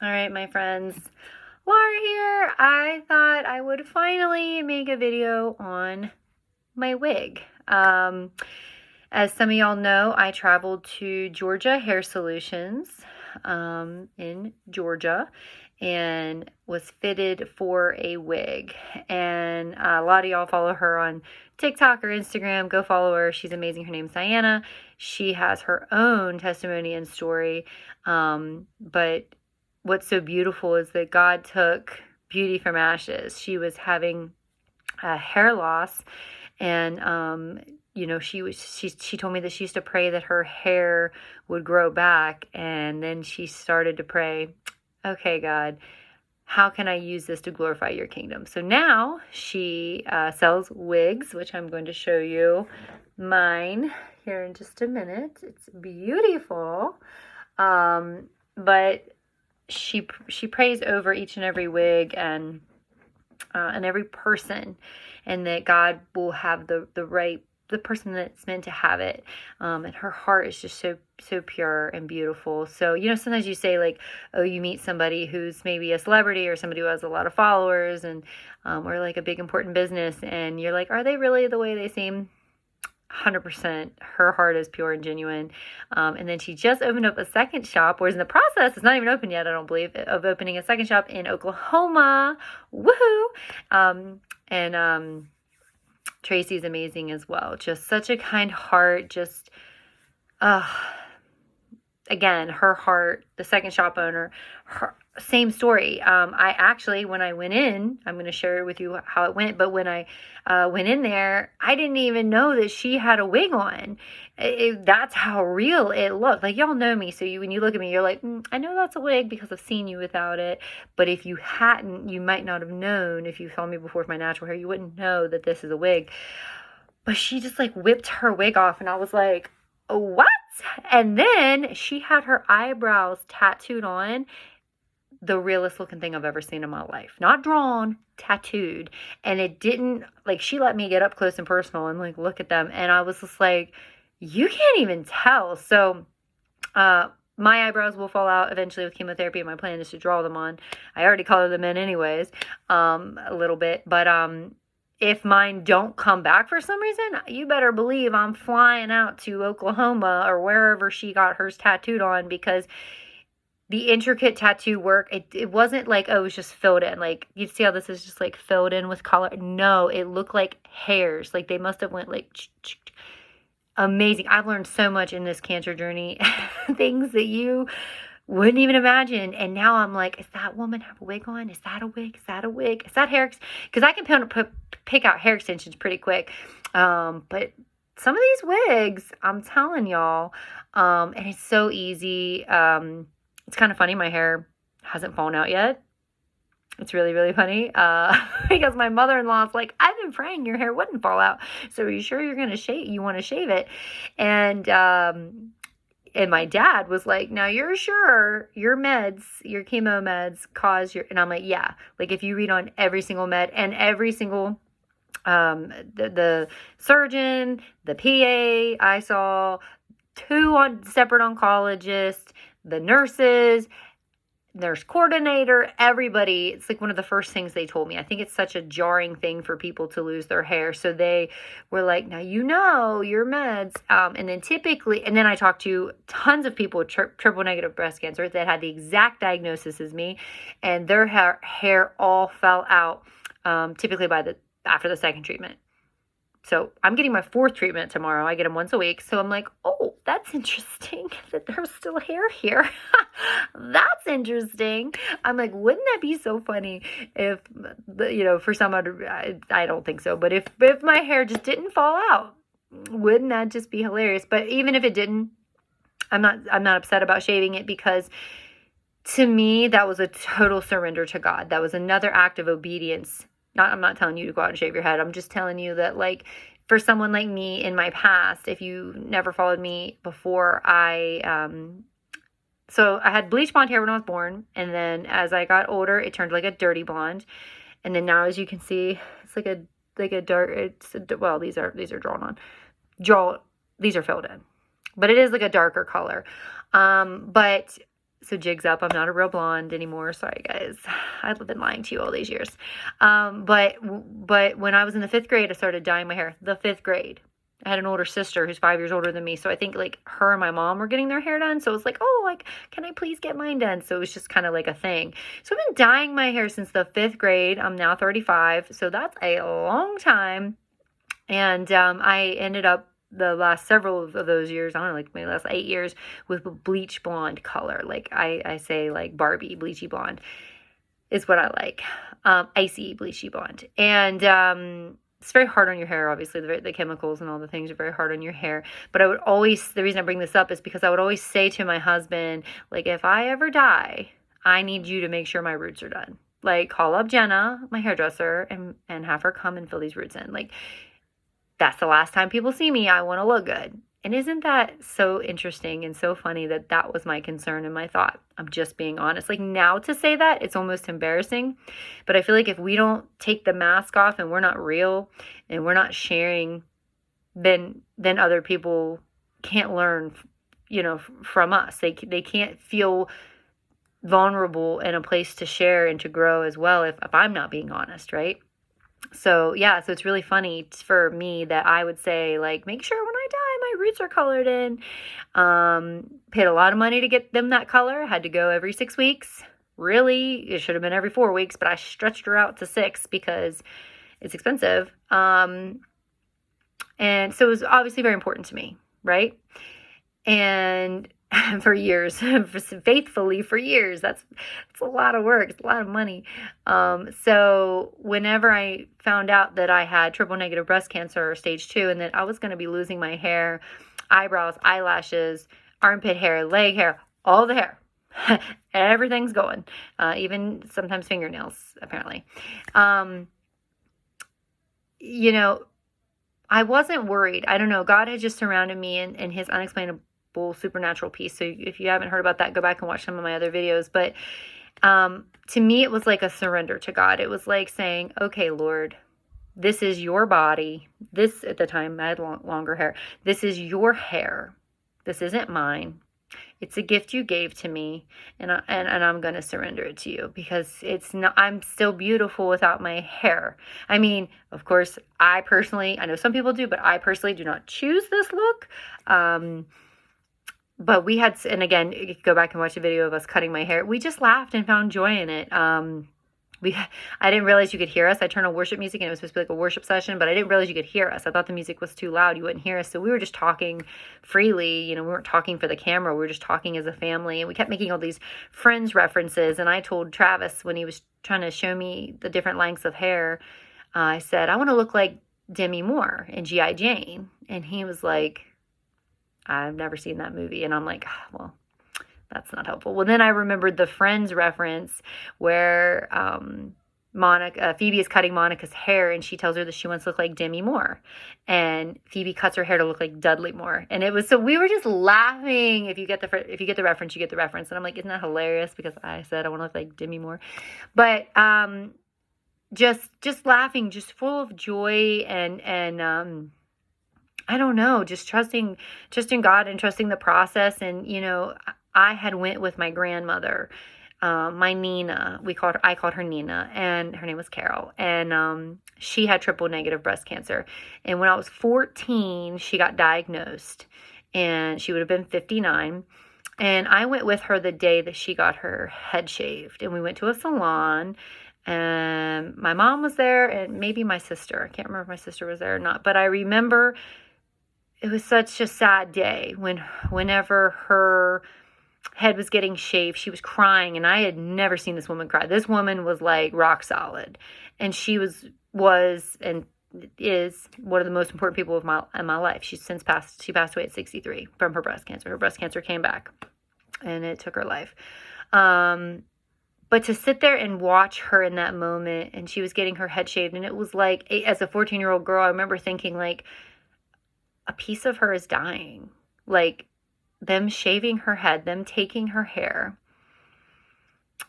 All right, my friends. Laura here. I thought I would finally make a video on my wig. As some of y'all know, I traveled to Georgia Hair Solutions in Georgia and was fitted for a wig. And a lot of y'all follow her on TikTok or Instagram. Go follow her. She's amazing. Her name's Diana. She has her own testimony and story. But what's so beautiful is that God took beauty from ashes. She was having hair loss, and she told me that she used to pray that her hair would grow back, and then she started to pray, okay, God, how can I use this to glorify your kingdom? So now she sells wigs, which I'm going to show you mine here in just a minute. It's beautiful. But she prays over each and every wig and every person, and that God will have the person that's meant to have it. And her heart is just so pure and beautiful. So, sometimes you say, like, oh, you meet somebody who's maybe a celebrity or somebody who has a lot of followers and or like a big important business, and you're like, are they really the way they seem? 100%. Her heart is pure and genuine. And then she just opened up a second shop, whereas in the process, it's not even open yet, I don't believe, of opening a second shop in Oklahoma. Woohoo! And Tracy's amazing as well. Just such a kind heart. Just, again, her heart, the second shop owner, same story. I actually, when I went in, I'm going to share with you how it went, but when I went in there, I didn't even know that she had a wig on. That's how real it looked. Like, y'all know me, so when you look at me, you're like, I know that's a wig because I've seen you without it, but if you hadn't, you might not have known. If you saw me before with my natural hair, you wouldn't know that this is a wig. But she just, like, whipped her wig off, and I was like, what? And then she had her eyebrows tattooed on, the realest looking thing I've ever seen in my life. Not drawn, tattooed. And it didn't, like, she let me get up close and personal and, like, look at them. And I was just like, you can't even tell. So, my eyebrows will fall out eventually with chemotherapy, and my plan is to draw them on. I already color them in anyways, a little bit. But, if mine don't come back for some reason, you better believe I'm flying out to Oklahoma or wherever she got hers tattooed on, because the intricate tattoo work, it wasn't like, oh, it was just filled in. Like, you see how this is just like filled in with color? No, it looked like hairs. Like, they must have went like, amazing. I've learned so much in this cancer journey, things that you wouldn't even imagine. And now I'm like, is that woman have a wig on? Is that a wig? Is that a wig? Is that hair? Because I can pick out hair extensions pretty quick. But some of these wigs, I'm telling y'all, and it's so easy. It's kind of funny. My hair hasn't fallen out yet. It's really, really funny because my mother-in-law is like, I've been praying your hair wouldn't fall out. So are you sure you're going to shave? You want to shave it? And my dad was like, now you're sure your meds, your chemo meds cause your, and I'm like, yeah. Like, if you read on every single med and every single, the surgeon, the PA I saw, two separate oncologists, the nurse coordinator, everybody, it's like one of the first things they told me. I think it's such a jarring thing for people to lose their hair. So they were like, now your meds. And then I talked to tons of people with triple negative breast cancer that had the exact diagnosis as me, and their hair all fell out, typically after the second treatment. So I'm getting my fourth treatment tomorrow. I get them once a week. So I'm like, oh, that's interesting that there's still hair here. That's interesting. I'm like, wouldn't that be so funny if, for some other, I don't think so, but if my hair just didn't fall out, wouldn't that just be hilarious? But even if it didn't, I'm not upset about shaving it, because to me, that was a total surrender to God. That was another act of obedience. I'm not telling you to go out and shave your head. I'm just telling you that, like, for someone like me in my past, if you never followed me before, so I had bleach blonde hair when I was born, and then as I got older, it turned like a dirty blonde, and then now, as you can see, it's like a dark. Well, these are drawn on. These are filled in, but it is like a darker color. But So jigs up, I'm not a real blonde anymore. Sorry, guys. I've been lying to you all these years. But when I was in the 5th grade, I started dyeing my hair. The 5th grade. I had an older sister who's 5 years older than me. So I think like her and my mom were getting their hair done. So it was like, oh, like, can I please get mine done? So it was just kind of like a thing. So I've been dyeing my hair since the 5th grade. I'm now 35. So that's a long time. And I ended up the last several of those years, I don't know, like maybe the last 8 years, with bleach blonde color. Like I say, like Barbie bleachy blonde is what I like. Icy bleachy blonde. And it's very hard on your hair, obviously. The chemicals and all the things are very hard on your hair. But I would always, the reason I bring this up is because I would always say to my husband, like, if I ever die, I need you to make sure my roots are done. Like, call up Jenna, my hairdresser, and have her come and fill these roots in. Like, that's the last time people see me. I want to look good. And isn't that so interesting and so funny that that was my concern and my thought? I'm just being honest. Like, now to say that, it's almost embarrassing. But I feel like if we don't take the mask off and we're not real and we're not sharing, then other people can't learn, from us. They can't feel vulnerable in a place to share and to grow as well if I'm not being honest, right? So yeah, so it's really funny for me that I would say, like, make sure when I die, my roots are colored in. Paid a lot of money to get them that color. Had to go every 6 weeks. Really, it should have been every 4 weeks, but I stretched her out to 6 because it's expensive. And so it was obviously very important to me, right? And for years, faithfully for years. It's a lot of work. It's a lot of money. So whenever I found out that I had triple negative breast cancer, stage 2, and that I was going to be losing my hair, eyebrows, eyelashes, armpit hair, leg hair, all the hair, everything's going, even sometimes fingernails, apparently. I wasn't worried. I don't know. God had just surrounded me in his unexplainable supernatural peace. So if you haven't heard about that, go back and watch some of my other videos. But to me, it was like a surrender to God. It was like saying, okay, Lord, this is your body. This, at the time, I had longer hair. This is your hair. This isn't mine. It's a gift you gave to me, and I'm going to surrender it to you because it's not. I'm still beautiful without my hair. I mean, of course, I know some people do, but I personally do not choose this look. But we had, and again, you can go back and watch a video of us cutting my hair. We just laughed and found joy in it. I didn't realize you could hear us. I turned on worship music and it was supposed to be like a worship session, but I didn't realize you could hear us. I thought the music was too loud. You wouldn't hear us. So we were just talking freely. We weren't talking for the camera. We were just talking as a family. And we kept making all these Friends references. And I told Travis when he was trying to show me the different lengths of hair, I said, I want to look like Demi Moore in G.I. Jane. And he was like, I've never seen that movie. And I'm like, well, that's not helpful. Well, then I remembered the Friends reference where Phoebe is cutting Monica's hair and she tells her that she wants to look like Demi Moore. And Phoebe cuts her hair to look like Dudley Moore. And it was, so we were just laughing. If you get the reference, you get the reference. And I'm like, isn't that hilarious? Because I said I want to look like Demi Moore. But just laughing, just full of joy and I don't know, just trusting God and trusting the process. And, I had went with my grandmother, my Nina. I called her Nina, and her name was Carol. And she had triple negative breast cancer. And when I was 14, she got diagnosed, and she would have been 59. And I went with her the day that she got her head shaved. And we went to a salon, and my mom was there, and maybe my sister. I can't remember if my sister was there or not. But I remember it was such a sad day whenever her head was getting shaved, she was crying, and I had never seen this woman cry. This woman was like rock solid, and she was and is one of the most important people in my life. She's since passed. She passed away at 63 from her breast cancer. Her breast cancer came back, and it took her life. But to sit there and watch her in that moment, and she was getting her head shaved, and it was like, as a 14-year-old girl, I remember thinking, like, a piece of her is dying. Like, them shaving her head, them taking her hair.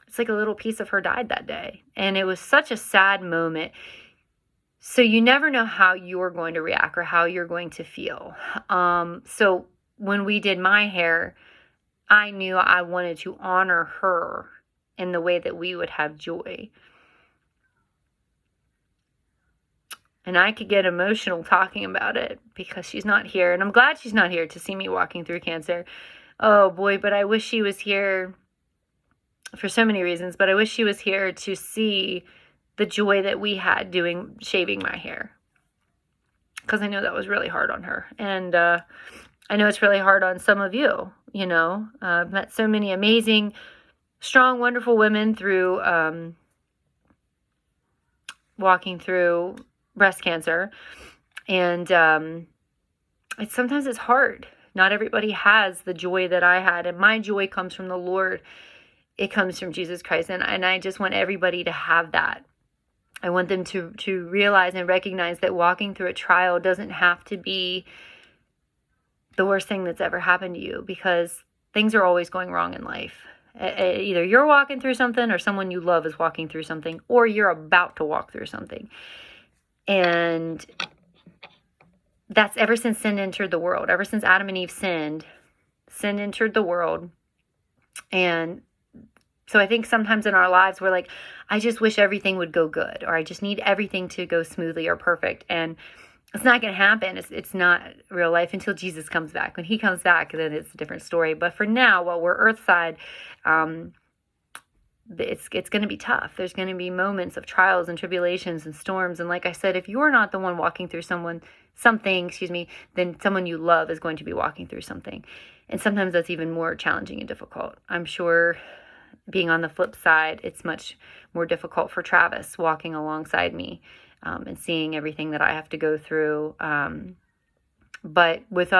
It's like a little piece of her died that day. And it was such a sad moment. So you never know how you're going to react or how you're going to feel. So when we did my hair, I knew I wanted to honor her in the way that we would have joy. And I could get emotional talking about it because she's not here. And I'm glad she's not here to see me walking through cancer. Oh boy, but I wish she was here for so many reasons. But I wish she was here to see the joy that we had shaving my hair. Because I know that was really hard on her. And I know it's really hard on some of you, I've met so many amazing, strong, wonderful women through walking through breast cancer. And sometimes it's hard. Not everybody has the joy that I had. And my joy comes from the Lord. It comes from Jesus Christ. And I just want everybody to have that. I want them to realize and recognize that walking through a trial doesn't have to be the worst thing that's ever happened to you, because things are always going wrong in life. Either you're walking through something, or someone you love is walking through something, or you're about to walk through something. And that's ever since sin entered the world, ever since Adam and Eve sinned, sin entered the world. And so I think sometimes in our lives we're like, I just wish everything would go good, or I just need everything to go smoothly or perfect. And it's not going to happen. It's not real life until Jesus comes back. When he comes back, then it's a different story. But for now, while we're earthside, it's going to be tough. There's going to be moments of trials and tribulations and storms. And like I said, if you're not the one walking through something, then someone you love is going to be walking through something. And sometimes that's even more challenging and difficult. I'm sure being on the flip side, it's much more difficult for Travis walking alongside me and seeing everything that I have to go through. But both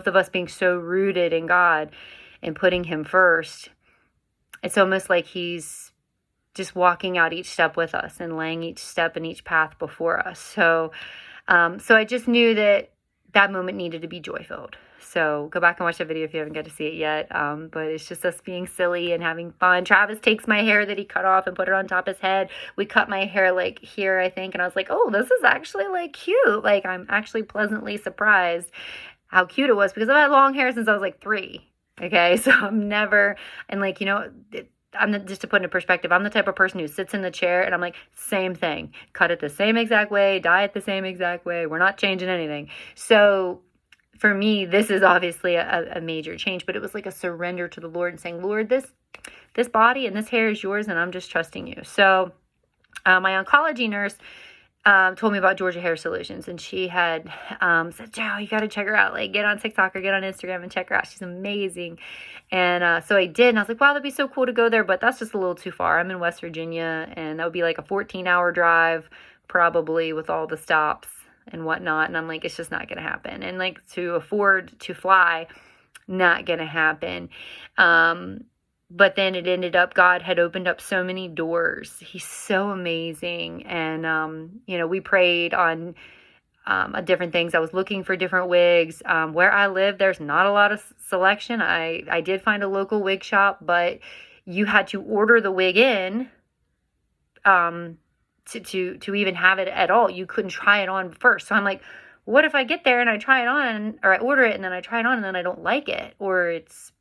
of us being so rooted in God and putting him first, it's almost like he's just walking out each step with us and laying each step and each path before us. So I just knew that moment needed to be joy-filled. So go back and watch that video if you haven't got to see it yet. But it's just us being silly and having fun. Travis takes my hair that he cut off and put it on top of his head. We cut my hair like here, I think. And I was like, oh, this is actually like cute. Like, I'm actually pleasantly surprised how cute it was, because I've had long hair since I was like 3. Okay. So I'm never, and like, just to put into perspective, I'm the type of person who sits in the chair and I'm like, same thing, cut it the same exact way, dye it the same exact way. We're not changing anything. So for me, this is obviously a major change, but it was like a surrender to the Lord and saying, Lord, this body and this hair is yours, and I'm just trusting you. So my oncology nurse told me about Georgia Hair Solutions, and she had said, Joe, you got to check her out. Like, get on TikTok or get on Instagram and check her out. She's amazing. And so I did, and I was like, wow, that'd be so cool to go there, but that's just a little too far. I'm in West Virginia, and that would be like a 14-hour drive, probably, with all the stops and whatnot. And I'm like, it's just not going to happen. And like, to afford to fly, not going to happen. But then it ended up, God had opened up so many doors. He's so amazing. And, we prayed on different things. I was looking for different wigs. Where I live, there's not a lot of selection. I did find a local wig shop, but you had to order the wig in to even have it at all. You couldn't try it on first. So I'm like, what if I get there and I try it on, or I order it and then I try it on and then I don't like it, or it's,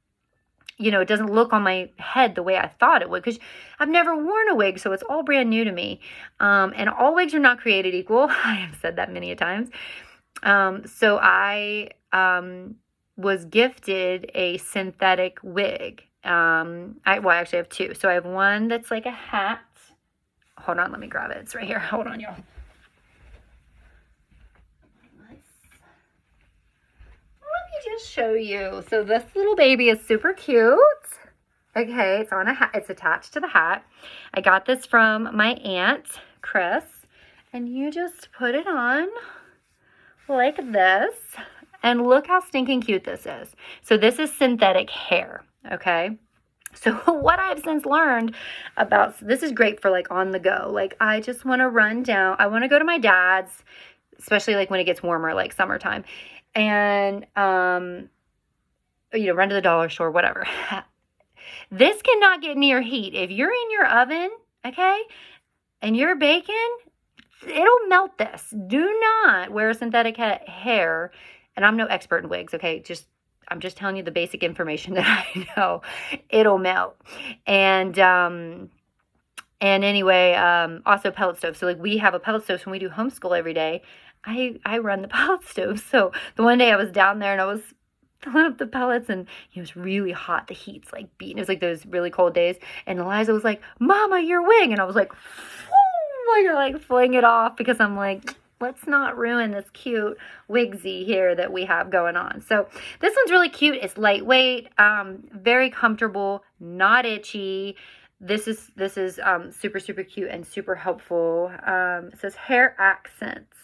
it doesn't look on my head the way I thought it would, because I've never worn a wig, so it's all brand new to me. And all wigs are not created equal. I have said that many a times. So I was gifted a synthetic wig. I actually have 2. So I have one that's like a hat. Hold on, let me grab it. It's right here. Hold on, y'all. Let me just show you. So this little baby is super cute. Okay, it's on a hat. It's attached to the hat. I got this from my aunt, Chris. And you just put it on like this. And look how stinking cute this is. So this is synthetic hair, okay? So what I've since learned about, this is great for like on the go. Like, I just want to run down. I want to go to my dad's, especially like when it gets warmer, like summertime. And, run to the dollar store, whatever. This cannot get near heat. If you're in your oven, okay, and you're baking, it'll melt this. Do not wear synthetic hair. And I'm no expert in wigs, okay? Just I'm just telling you the basic information that I know. It'll melt. And anyway, also pellet stove. So like we have a pellet stove, so when we do homeschool every day, I run the pellet stove. So the one day I was down there and I was filling up the pellets, and it was really hot. The heat's like beating. It was like those really cold days. And Eliza was like, "Mama, your wing." And I was like, like fling it off, because I'm like, let's not ruin this cute wigsy here that we have going on. So this one's really cute. It's lightweight, very comfortable, not itchy. This is super, super cute and super helpful. It says Hair Accents.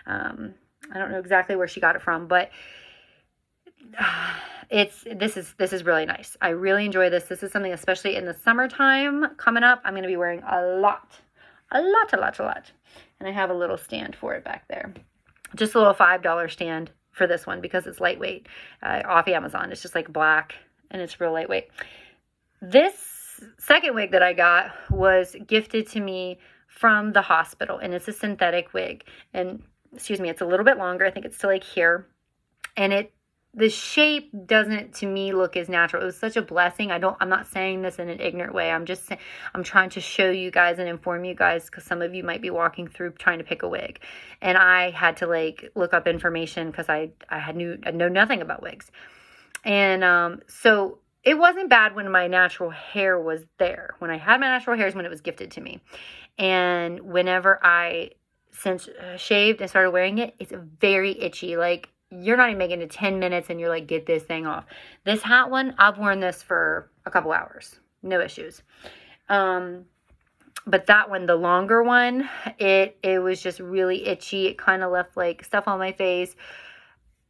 I don't know exactly where she got it from, but this is really nice. I really enjoy this. This is something, especially in the summertime coming up, I'm going to be wearing a lot. And I have a little stand for it back there. Just a little $5 stand for this one because it's lightweight, off Amazon. It's just like black and it's real lightweight. This second wig that I got was gifted to me from the hospital, and it's a synthetic wig. And excuse me, it's a little bit longer. I think it's to like here. And the shape doesn't, to me, look as natural. It was such a blessing. I'm not saying this in an ignorant way. I'm trying to show you guys and inform you guys, because some of you might be walking through trying to pick a wig. And I had to like look up information because I know nothing about wigs. And so it wasn't bad when my natural hair was there. When I had my natural hair is when it was gifted to me. And whenever I since shaved and started wearing it, it's very itchy. Like, you're not even making it 10 minutes and you're like, get this thing off. This hat one, I've worn this for a couple hours. No issues. But that one, the longer one, it was just really itchy. It kind of left like stuff on my face.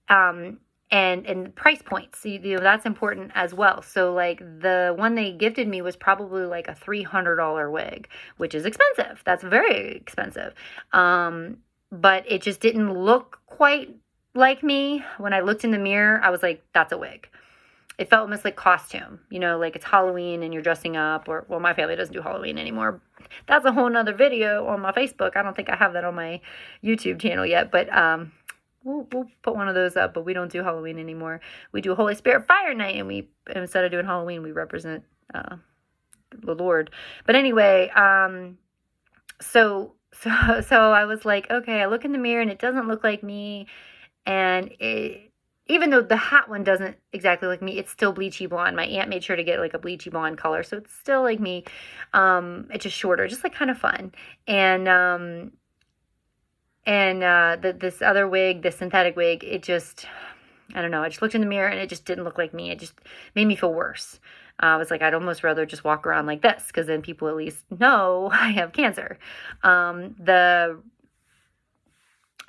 And price points, that's important as well. So like the one they gifted me was probably like a $300 wig, which is expensive. That's very expensive. But it just didn't look quite like me. When I looked in the mirror, I was like, that's a wig. It felt almost like costume, like it's Halloween and you're dressing up, or, well, my family doesn't do Halloween anymore. That's a whole nother video on my Facebook. I don't think I have that on my YouTube channel yet, but, we'll put one of those up, but we don't do Halloween anymore. We do Holy Spirit Fire Night, and instead of doing Halloween, we represent, the Lord. But anyway, so I was like, okay, I look in the mirror and it doesn't look like me. And even though the hat one doesn't exactly like me, it's still bleachy blonde. My aunt made sure to get like a bleachy blonde color, so it's still like me. It's just shorter, just like kind of fun. And this other wig, the synthetic wig, it just, I don't know. I just looked in the mirror and it just didn't look like me. It just made me feel worse. I was like, I'd almost rather just walk around like this, because then people at least know I have cancer. I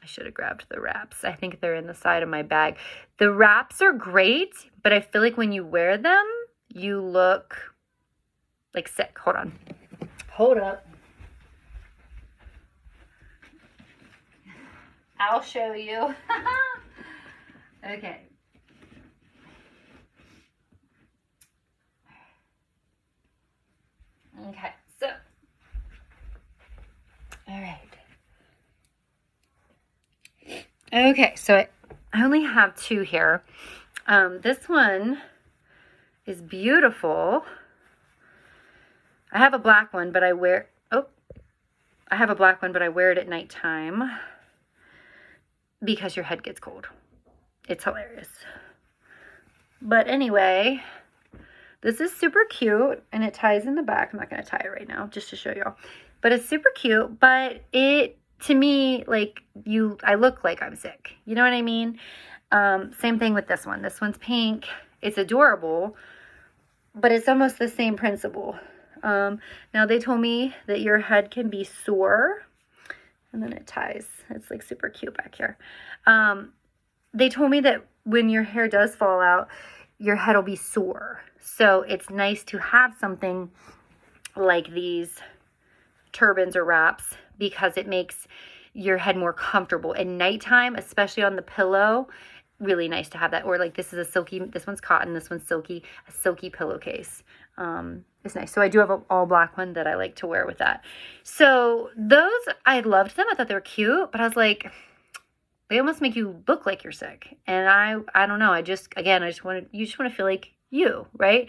should have grabbed the wraps. I think they're in the side of my bag. The wraps are great, but I feel like when you wear them, you look like sick. Hold on. Hold up. I'll show you. Okay. Okay, so. All right. Okay, so I only have two here. This one is beautiful. I have a black one, but I wear it at nighttime because your head gets cold. It's hilarious. But anyway, this is super cute, and it ties in the back. I'm not going to tie it right now, just to show y'all. But it's super cute, but to me, like, I look like I'm sick. You know what I mean? Same thing with this one. This one's pink. It's adorable, but it's almost the same principle. Now, they told me that your head can be sore. And then it ties. It's, like, super cute back here. They told me that when your hair does fall out, your head will be sore. So it's nice to have something like these turbans or wraps, because it makes your head more comfortable at nighttime, especially on the pillow. Really nice to have that. Or like this one's cotton, this one's silky, a silky pillowcase. It's nice. So I do have an all black one that I like to wear with that. So those, I loved them. I thought they were cute, but I was like, They almost make you look like you're sick. And I don't know. You just want to feel like you, right?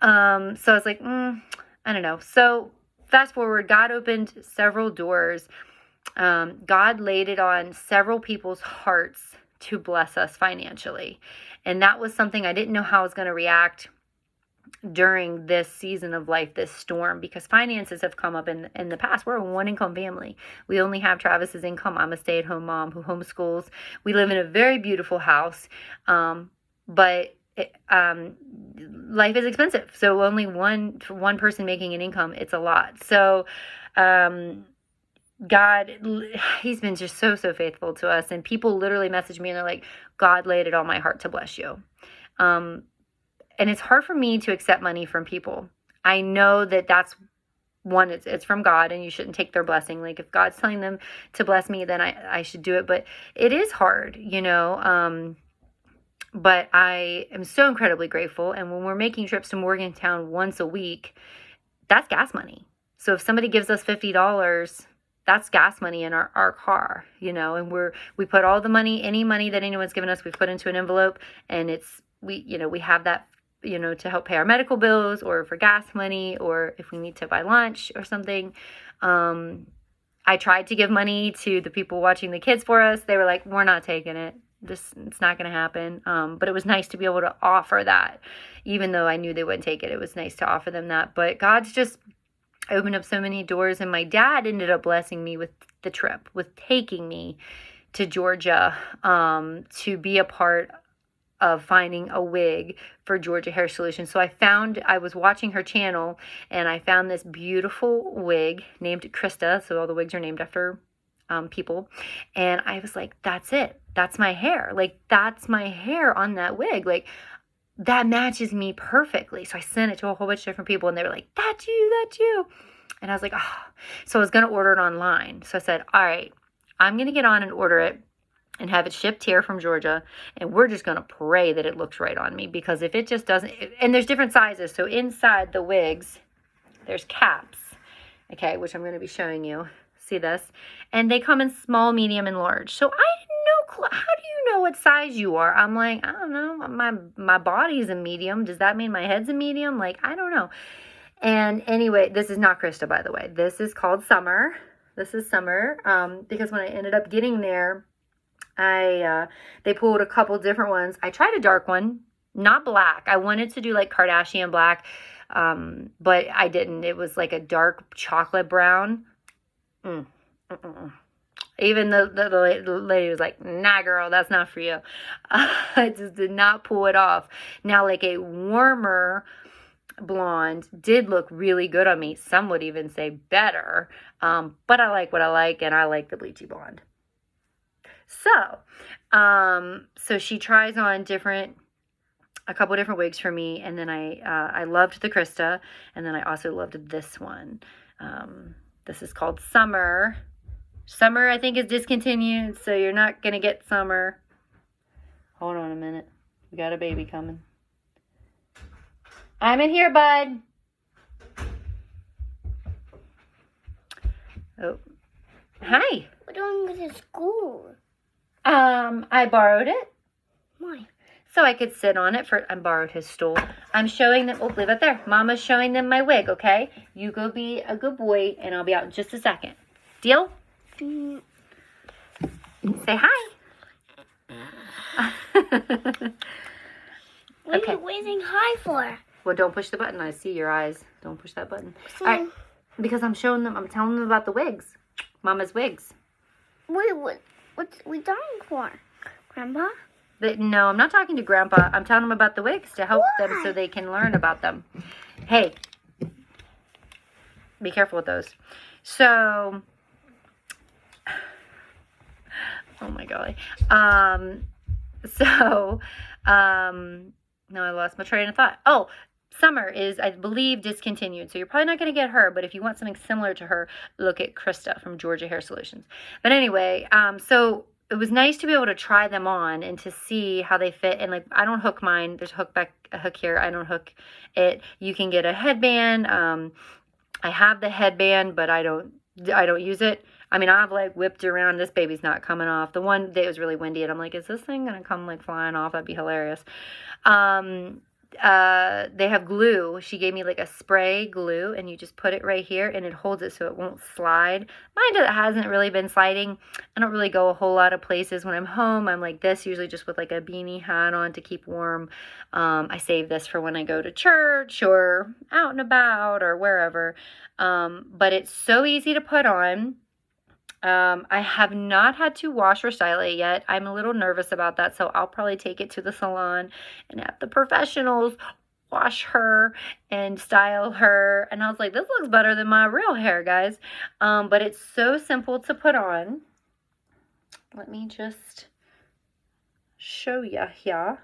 So I was like, I don't know. So fast forward, God opened several doors. God laid it on several people's hearts to bless us financially. And that was something I didn't know how I was going to react during this season of life, this storm, because finances have come up in the past. We're a one income family. We only have Travis's income. I'm a stay-at-home mom who homeschools. We live in a very beautiful house, but life is expensive. So only one person making an income, it's a lot. So God, he's been just so faithful to us. And people literally message me and they're like, God laid it on my heart to bless you. And it's hard for me to accept money from people. I know that that's one, it's from God, and you shouldn't take their blessing. Like, if God's telling them to bless me, then I should do it. But it is hard, but I am so incredibly grateful. And when we're making trips to Morgantown once a week, that's gas money. So if somebody gives us $50, that's gas money in our car, and we put all the money, any money that anyone's given us, we put into an envelope, and we have that, to help pay our medical bills or for gas money, or if we need to buy lunch or something. I tried to give money to the people watching the kids for us. They were like, we're not taking it. It's not going to happen. But it was nice to be able to offer that, even though I knew they wouldn't take it. It was nice to offer them that. But God's just opened up so many doors, and my dad ended up blessing me with the trip, with taking me to Georgia to be a part of finding a wig for Georgia Hair Solutions. So I was watching her channel, and I found this beautiful wig named Krista. So all the wigs are named after people. And I was like, that's it. That's my hair. Like, that's my hair on that wig. Like, that matches me perfectly. So I sent it to a whole bunch of different people, and they were like, that's you. And I was like, oh. So I was going to order it online. So I said, all right, I'm going to get on and order it and have it shipped here from Georgia. And we're just going to pray that it looks right on me, because if it just doesn't, and there's different sizes. So inside the wigs, there's caps, okay, which I'm going to be showing you. See this? And they come in small, medium, and large. So I didn't know, how do you know what size you are? I'm like, I don't know. My body's a medium. Does that mean my head's a medium? Like, I don't know. And anyway, this is not Krista, by the way. This is called Summer. This is Summer. Because when I ended up getting there, they pulled a couple different ones. I tried a dark one, not black. I wanted to do like Kardashian black, but I didn't. It was like a dark chocolate brown. Even the lady was like, nah, girl, that's not for you. I just did not pull it off. Now, like a warmer blonde did look really good on me. Some would even say better. But I like what I like, and I like the bleachy blonde. So she tries on a couple different wigs for me, and then I loved the Krista, and then I also loved this one. This is called Summer. Summer, I think, is discontinued, so you're not going to get Summer. Hold on a minute. We got a baby coming. I'm in here, bud. Oh. Hi. We're going to school. I borrowed it. Why? So I could sit on it I borrowed his stool. I'm showing them, leave it there. Mama's showing them my wig, okay? You go be a good boy, and I'll be out in just a second. Deal? Say hi. What Okay. are you waving hi for? Well, don't push the button. I see your eyes. Don't push that button. So, All right. Because I'm telling them about the wigs. Mama's wigs. What's we talking for? Grandpa? No, I'm not talking to Grandpa. I'm telling them about the wigs to help them so they can learn about them. Hey, be careful with those. So, oh my golly. No, I lost my train of thought. Oh, Summer is, I believe, discontinued. So you're probably not going to get her, but if you want something similar to her, look at Krista from Georgia Hair Solutions. But anyway, so it was nice to be able to try them on and to see how they fit. And like, I don't hook mine. There's a hook here. I don't hook it. You can get a headband. I have the headband, but I don't use it. I mean, I've like whipped around. This baby's not coming off. The one day it was really windy, and I'm like, is this thing gonna come like flying off? That'd be hilarious. They have glue. She gave me like a spray glue, and you just put it right here and it holds it so it won't slide. Mine hasn't really been sliding. I don't really go a whole lot of places when I'm home. I'm like this, usually just with like a beanie hat on to keep warm. I save this for when I go to church or out and about or wherever. But it's so easy to put on. I have not had to wash or style it yet. I'm a little nervous about that, so I'll probably take it to the salon and have the professionals wash her and style her. And I was like, this looks better than my real hair, guys. But it's so simple to put on. Let me just show you here.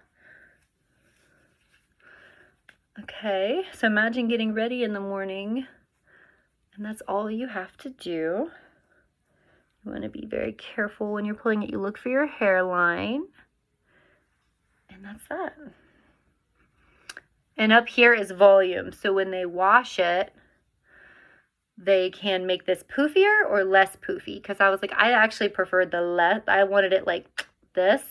Okay, so imagine getting ready in the morning, and that's all you have to do. You want to be very careful when you're pulling it. You look for your hairline. And that's that. And up here is volume. So when they wash it, they can make this poofier or less poofy. Because I was like, I actually preferred the less. I wanted it like this.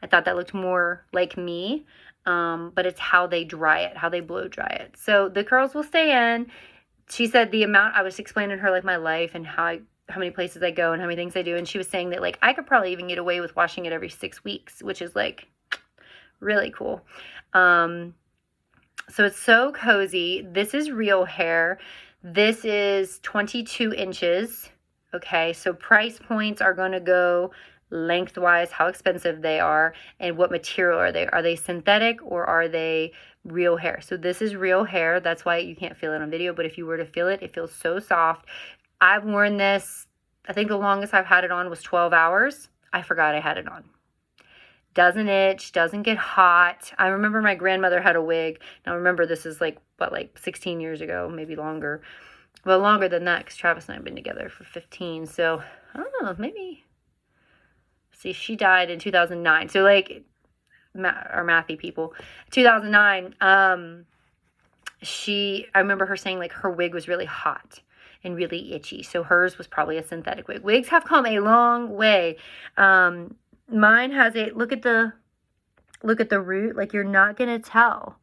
I thought that looked more like me. But it's how they dry it, how they blow dry it. So the curls will stay in. She said the amount, I was explaining her like my life and how many places I go and how many things I do. And she was saying that like I could probably even get away with washing it every 6 weeks, which is like really cool. So it's so cozy. This is real hair. This is 22 inches. Okay, so price points are going to go lengthwise, how expensive they are, and what material are they? Are they synthetic or are they real hair? So this is real hair. That's why you can't feel it on video, but if you were to feel it, it feels so soft. I've worn this, I think the longest I've had it on was 12 hours. I forgot I had it on. Doesn't itch, doesn't get hot. I remember my grandmother had a wig. Now remember, this is like, what, like 16 years ago, maybe longer. Well, longer than that, because Travis and I have been together for 15. So, I don't know, maybe. See, she died in 2009. So, like, our mathy people. 2009, I remember her saying, like, her wig was really hot and really itchy. So hers was probably a synthetic wig. Wigs have come a long way. Mine has a, look at the root. Like, you're not going to tell.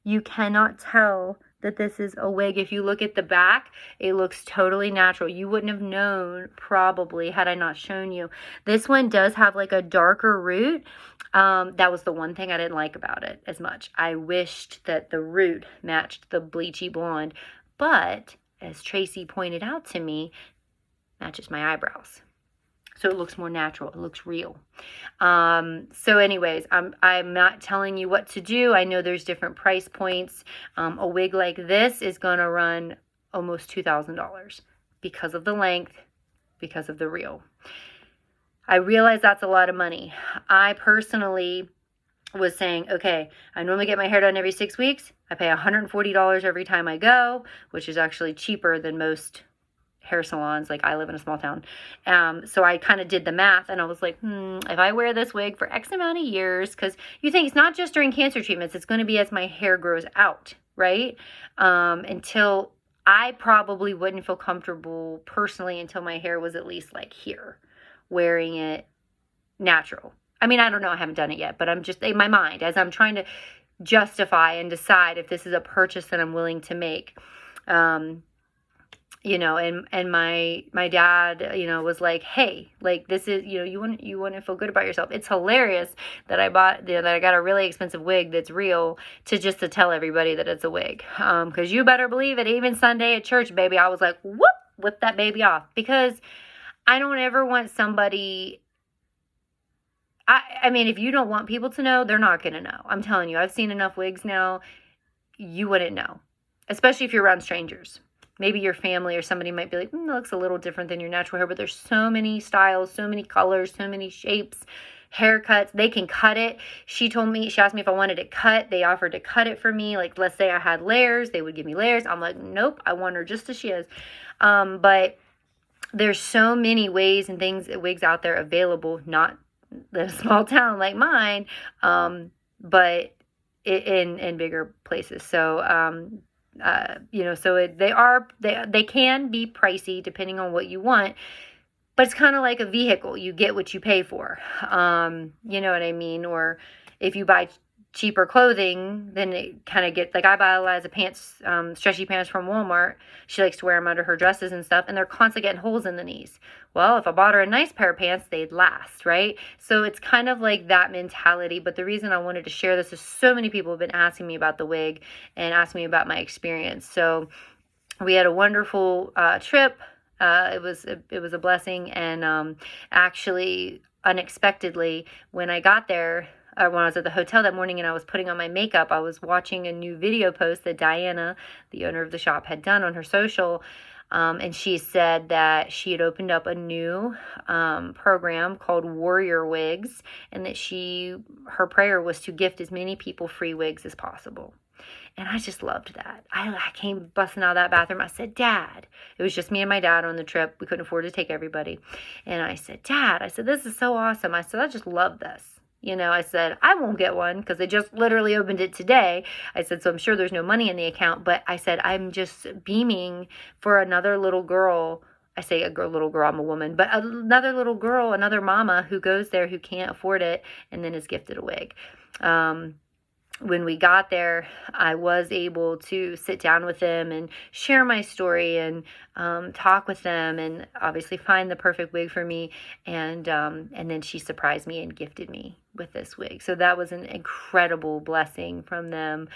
You cannot tell that this is a wig. If you look at the back, it looks totally natural. You wouldn't have known probably had I not shown you. This one does have like a darker root. That was the one thing I didn't like about it as much. I wished that the root matched the bleachy blonde, but as Tracy pointed out to me, matches my eyebrows. So it looks more natural. It looks real. So anyways, I'm not telling you what to do. I know there's different price points. A wig like this is going to run almost $2,000 because of the length, because of the reel. I realize that's a lot of money. I personally was saying, okay, I normally get my hair done every 6 weeks. I pay $140 every time I go, which is actually cheaper than most hair salons. Like, I live in a small town. So I kind of did the math, and I was like, if I wear this wig for X amount of years, because you think it's not just during cancer treatments, it's going to be as my hair grows out, right? Until I probably wouldn't feel comfortable personally until my hair was at least like here, wearing it natural. I mean, I don't know. I haven't done it yet, but I'm just in my mind as I'm trying to justify and decide if this is a purchase that I'm willing to make. You know, and my dad, you know, was like, hey, like, this is, you know, you want to feel good about yourself. It's hilarious that I bought, you know, that I got a really expensive wig that's real to tell everybody that it's a wig. Because you better believe it, even Sunday at church, baby, I was like, whip that baby off. Because I don't ever want somebody, I mean, if you don't want people to know, they're not going to know. I'm telling you, I've seen enough wigs now, you wouldn't know. Especially if you're around strangers. Maybe your family or somebody might be like, that looks a little different than your natural hair. But there's so many styles, so many colors, so many shapes, haircuts. They can cut it. She asked me if I wanted it cut. They offered to cut it for me. Like, let's say I had layers. They would give me layers. I'm like, nope, I want her just as she is. But there's so many ways and things, wigs out there available, not in a small town like mine, but in bigger places. So, you know, so they can be pricey depending on what you want, but it's kind of like a vehicle. You get what you pay for. You know what I mean? Or if you buy cheaper clothing, then it kind of gets, like, I buy Eliza pants, stretchy pants from Walmart. She likes to wear them under her dresses and stuff, and they're constantly getting holes in the knees. Well, if I bought her a nice pair of pants, they'd last, right? So it's kind of like that mentality. But the reason I wanted to share this is so many people have been asking me about the wig and asking me about my experience. So we had a wonderful trip. It was a blessing, and actually, unexpectedly, when I got there, when I was at the hotel that morning and I was putting on my makeup, I was watching a new video post that Diana, the owner of the shop, had done on her social. And she said that she had opened up a new program called Warrior Wigs, and that her prayer was to gift as many people free wigs as possible. And I just loved that. I came busting out of that bathroom. I said, Dad, it was just me and my dad on the trip. We couldn't afford to take everybody. And I said, Dad, I said, this is so awesome. I said, I just love this. You know, I said, I won't get one because they just literally opened it today. I said, so I'm sure there's no money in the account. But I said, I'm just beaming for another little girl. I say little girl, I'm a woman. But another little girl, another mama who goes there who can't afford it and then is gifted a wig. When we got there, I was able to sit down with them and share my story and talk with them, and obviously find the perfect wig for me. And then she surprised me and gifted me with this wig. So that was an incredible blessing from them.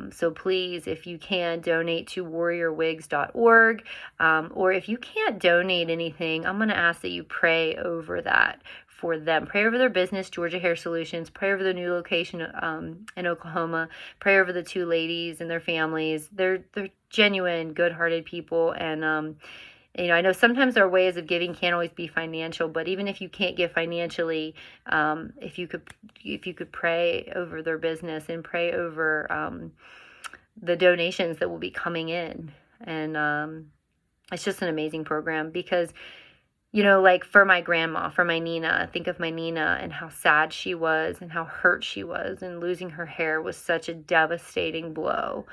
So please, if you can, donate to warriorwigs.org. Or if you can't donate anything, I'm going to ask that you pray over that for them. Pray over their business, Georgia Hair Solutions. Pray over the new location in Oklahoma. Pray over the two ladies and their families. They're genuine, good-hearted people. And you know, I know sometimes our ways of giving can't always be financial, but even if you can't give financially, if you could pray over their business and pray over the donations that will be coming in. And it's just an amazing program because, you know, like for my grandma, for my Nina, think of my Nina and how sad she was and how hurt she was, and losing her hair was such a devastating blow,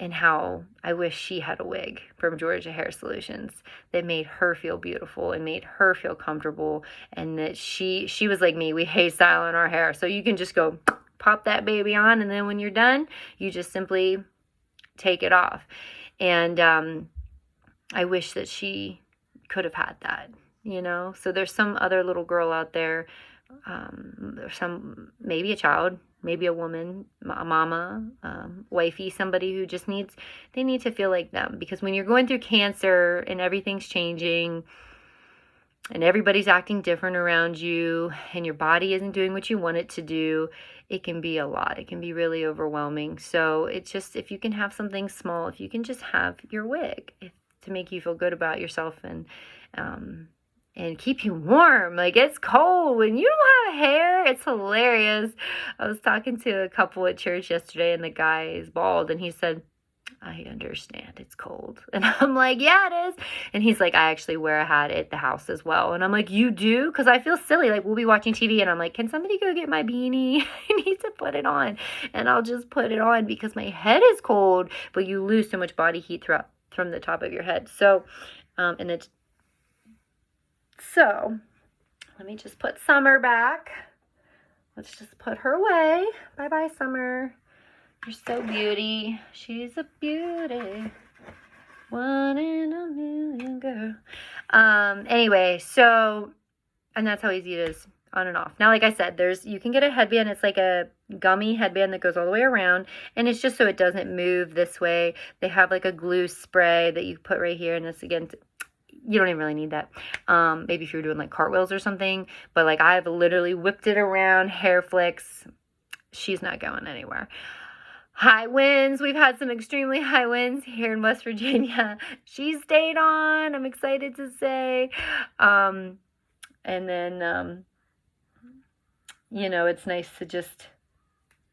and how I wish she had a wig from Georgia Hair Solutions that made her feel beautiful and made her feel comfortable, and that she was like me. We hate styling our hair. So you can just go pop that baby on, and then when you're done, you just simply take it off. And I wish that she could have had that. You know, so there's some other little girl out there, there's maybe a child, maybe a woman, a mama, wifey, somebody who just they need to feel like them. Because when you're going through cancer and everything's changing and everybody's acting different around you and your body isn't doing what you want it to do, it can be a lot. It can be really overwhelming. So it's just, if you can have something small, if you can just have your wig to make you feel good about yourself and keep you warm. Like, it's cold when you don't have hair. It's hilarious. I was talking to a couple at church yesterday, and the guy is bald, and he said, I understand it's cold. And I'm like, yeah, it is. And he's like, I actually wear a hat at the house as well. And I'm like, you do? Because I feel silly. Like, we'll be watching TV, and I'm like, can somebody go get my beanie? I need to put it on. And I'll just put it on because my head is cold, but you lose so much body heat from the top of your head. So, So, let me just put Summer back. Let's just put her away. Bye-bye, Summer. You're so beauty. She's a beauty. One in a million, girl. Anyway, so, and that's how easy it is, on and off. Now, like I said, you can get a headband. It's like a gummy headband that goes all the way around, and it's just so it doesn't move this way. They have like a glue spray that you put right here, and it's, again, you don't even really need that. Maybe if you're doing like cartwheels or something, but like I've literally whipped it around, hair flicks. She's not going anywhere. High winds. We've had some extremely high winds here in West Virginia. She stayed on, I'm excited to say. And then, you know, it's nice to just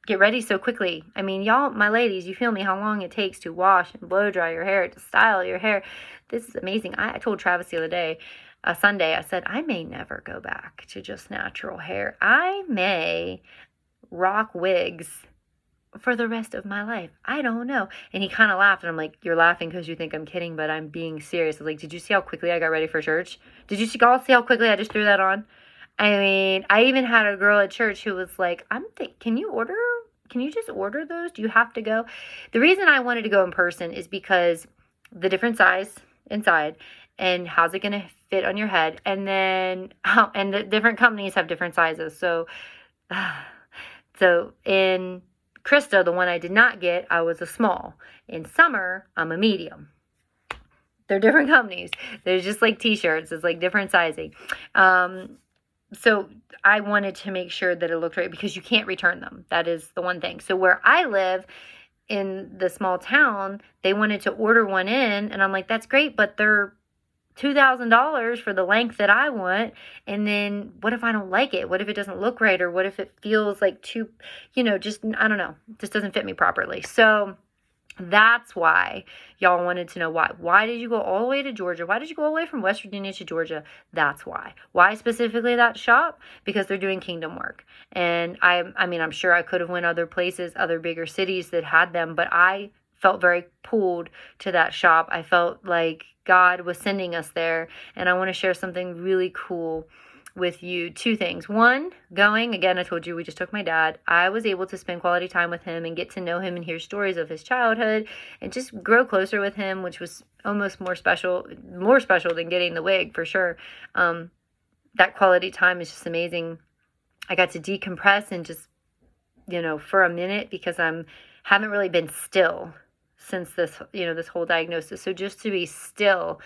get ready so quickly. I mean, y'all, my ladies, you feel me, how long it takes to wash and blow dry your hair, to style your hair. This is amazing. I told Travis the other day, Sunday, I said, I may never go back to just natural hair. I may rock wigs for the rest of my life. I don't know. And he kind of laughed, and I'm like, you're laughing because you think I'm kidding, but I'm being serious. I was like, did you see how quickly I got ready for church? Did you all see how quickly I just threw that on? I mean, I even had a girl at church who was like, can you just order those? Do you have to go? The reason I wanted to go in person is because the different size inside, and how's it going to fit on your head? And then, and the different companies have different sizes. So in Krista, the one I did not get, I was a small. In Summer, I'm a medium. They're different companies. They're just like t-shirts. It's like different sizing. So I wanted to make sure that it looked right because you can't return them. That is the one thing. So where I live in the small town, they wanted to order one in, and I'm like, that's great, but they're $2,000 for the length that I want. And then what if I don't like it? What if it doesn't look right? Or what if it feels like too, just, I don't know, just doesn't fit me properly. So that's why y'all wanted to know why. Why did you go all the way to Georgia? Why did you go all the way from West Virginia to Georgia? That's why. Why specifically that shop? Because they're doing kingdom work. And I mean, I'm sure I could have went other places, other bigger cities that had them, but I felt very pulled to that shop. I felt like God was sending us there. And I want to share something really cool with you. Two things. One, again, I told you we just took my dad. I was able to spend quality time with him and get to know him and hear stories of his childhood and just grow closer with him, which was almost more special than getting the wig for sure. That quality time is just amazing. I got to decompress and just, for a minute because haven't really been still since this whole diagnosis. So just to be still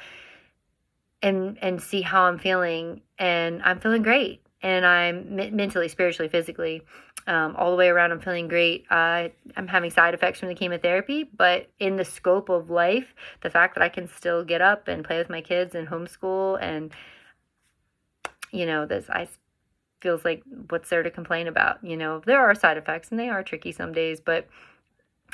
and see how I'm feeling, and I'm feeling great, and I'm mentally, spiritually, physically, all the way around, I'm feeling great. I'm having side effects from the chemotherapy, but in the scope of life, the fact that I can still get up and play with my kids and homeschool, and this feels like, what's there to complain about? There are side effects, and they are tricky some days, but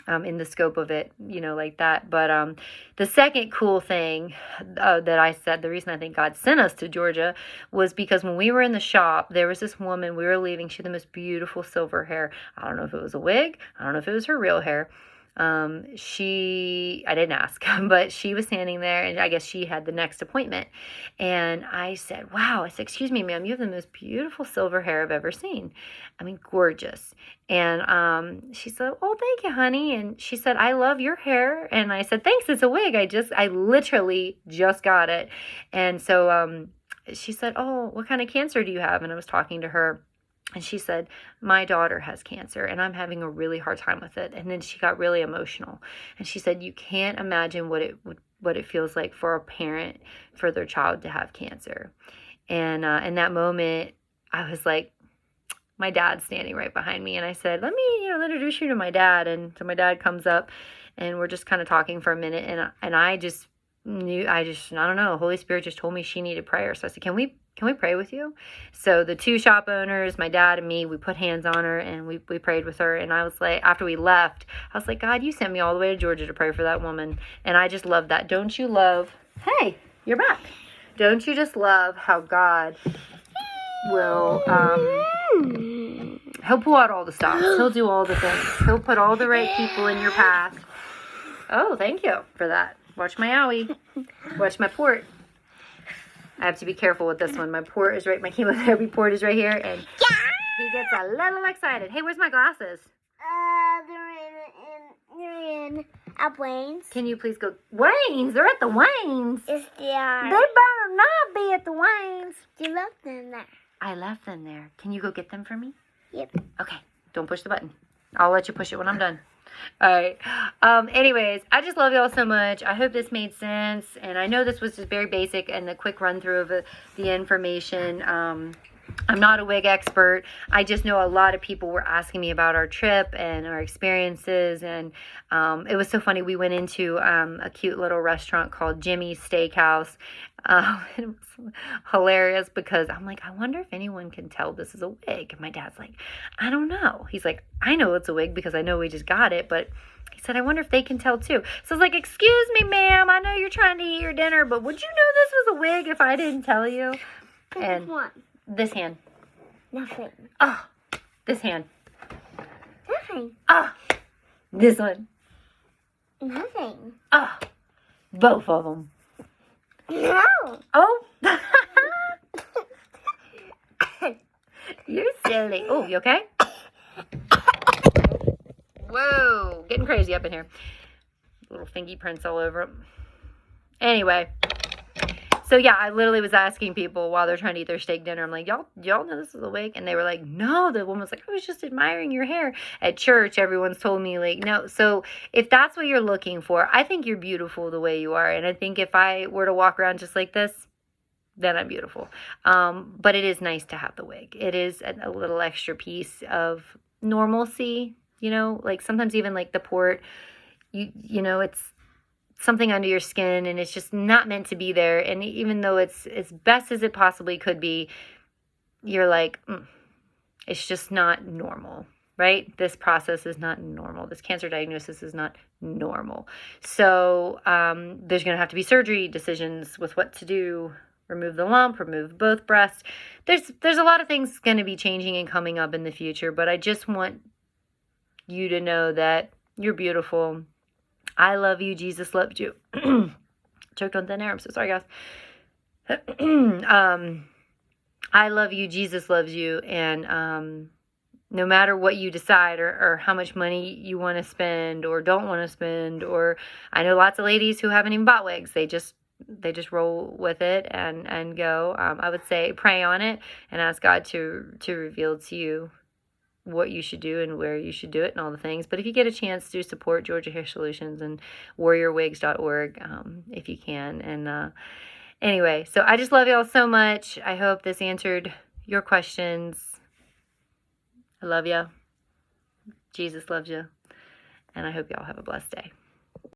in the scope of it, like that. But the second cool thing that I said, the reason I think God sent us to Georgia was because when we were in the shop, there was this woman, we were leaving, she had the most beautiful silver hair. I don't know if it was a wig. I don't know if it was her real hair. I didn't ask, but she was standing there, and I guess she had the next appointment. And I said, wow, excuse me, ma'am, you have the most beautiful silver hair I've ever seen. I mean, gorgeous. And she said, oh, thank you, honey. And she said, I love your hair. And I said, thanks, it's a wig. I literally just got it. And so she said, oh, what kind of cancer do you have? And I was talking to her. And she said, my daughter has cancer, and I'm having a really hard time with it. And then she got really emotional. And she said, you can't imagine what it feels like for a parent for their child to have cancer. And in that moment, I was like, my dad's standing right behind me. And I said, let me introduce you to my dad. And so my dad comes up, and we're just kind of talking for a minute. And I just knew, I don't know, Holy Spirit just told me she needed prayer. So I said, can we pray with you? So the two shop owners, my dad and me, we put hands on her, and we prayed with her. And I was like, after we left, I was like, God, you sent me all the way to Georgia to pray for that woman. And I just love that. Don't you love, hey, you're back. Don't you just love how God will, he'll pull out all the stops. He'll do all the things. He'll put all the right people in your path. Oh, thank you for that. Watch my owie. Watch my port. I have to be careful with this one. My chemotherapy port is right here, and he gets a little excited. Hey, where's my glasses? They're in at Wayne's. Can you please go? Wayne's? They're at the Wayne's. Yes, they are. They better not be at the Wayne's. You left them there. I left them there. Can you go get them for me? Yep. Okay. Don't push the button. I'll let you push it when I'm done. All right. Anyways, I just love y'all so much. I hope this made sense. And I know this was just very basic and a quick run through of the information. I'm not a wig expert. I just know a lot of people were asking me about our trip and our experiences. And it was so funny. We went into a cute little restaurant called Jimmy's Steakhouse. It was hilarious because I'm like, I wonder if anyone can tell this is a wig. And my dad's like, I don't know. He's like, I know it's a wig because I know we just got it. But he said, I wonder if they can tell too. So I was like, excuse me, ma'am. I know you're trying to eat your dinner, but would you know this was a wig if I didn't tell you? And what? This hand. Nothing. Oh, this hand. Nothing. Oh, This one. Nothing. Oh, both of them. No. Oh. You're silly. Oh, you okay? Whoa, getting crazy up in here. Little fingy prints all over them. Anyway, so yeah, I literally was asking people while they're trying to eat their steak dinner. I'm like, y'all know this is a wig? And they were like, no. The woman was like, I was just admiring your hair. At church, everyone's told me, like, no. So if that's what you're looking for, I think you're beautiful the way you are. And I think if I were to walk around just like this, then I'm beautiful. But it is nice to have the wig. It is a little extra piece of normalcy, you know, like sometimes even like the port, you know, it's something under your skin and it's just not meant to be there. And even though it's as best as it possibly could be, you're like, it's just not normal, right? This process is not normal. This cancer diagnosis is not normal. So there's going to have to be surgery decisions with what to do. Remove the lump, remove both breasts. There's a lot of things going to be changing and coming up in the future, but I just want you to know that you're beautiful. I love you. Jesus loves you. Choked on thin air. I'm so sorry, guys. I love you. Jesus loves you. And no matter what you decide or how much money you want to spend or don't want to spend, or I know lots of ladies who haven't even bought wigs. They just roll with it and go. I would say pray on it and ask God to reveal to you what you should do and where you should do it and all the things. But if you get a chance, do support Georgia Hair Solutions and warriorwigs.org if you can. And anyway, so I just love y'all so much. I hope this answered your questions. I love you. Jesus loves you. And I hope y'all have a blessed day.